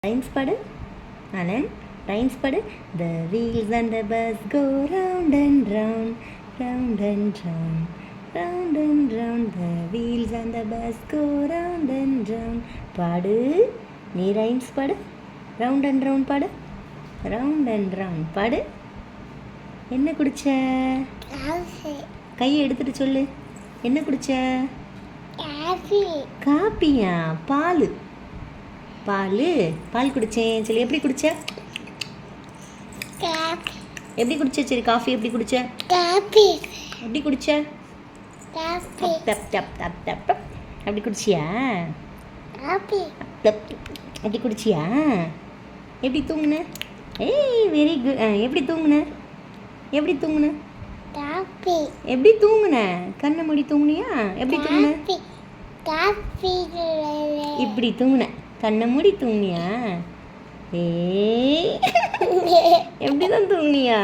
Rhymes படு Anand, rhymes படு. The wheels and the bus go round and round, round and round, round and round. The wheels and the bus go round and round. பாடு, நீ rhymes படு. Round and round பாடு. Round and round பாடு. என்ன குடிச்ச? கையை எடுத்துட்டு சொல்லு. என்ன குடிச்ச? காப்பியா? பால். பால் குடித்தேன். சரி, எப்படி குடிச்ச? எப்படி குடிச்ச? சரி, காஃபி எப்படி குடிச்ச? எப்படி குடிச்ச? அப்படி குடிச்சியா? அப்படி குடிச்சியா? எப்படி தூங்குன? ஏய், வெரி குட். எப்படி தூங்குன? எப்படி தூங்குன? எப்படி தூங்குன? கண்ணை மூடி தூங்குனியா? எப்படி தூங்குன? இப்படி தூங்குன. கண்ணை மூடி தூங்குனியா? ஏய், எப்படி தான் தூங்குனியா?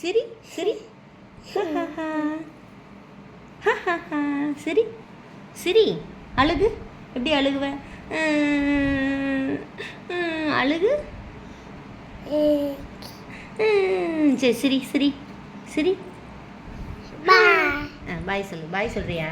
சரி சரி. சரி சரி. அழுகு. எப்படி அழுகுவ? அழுகு. சரி சரி சரி சரி. பாய் சொல்லு. பாய் சொல்றியா?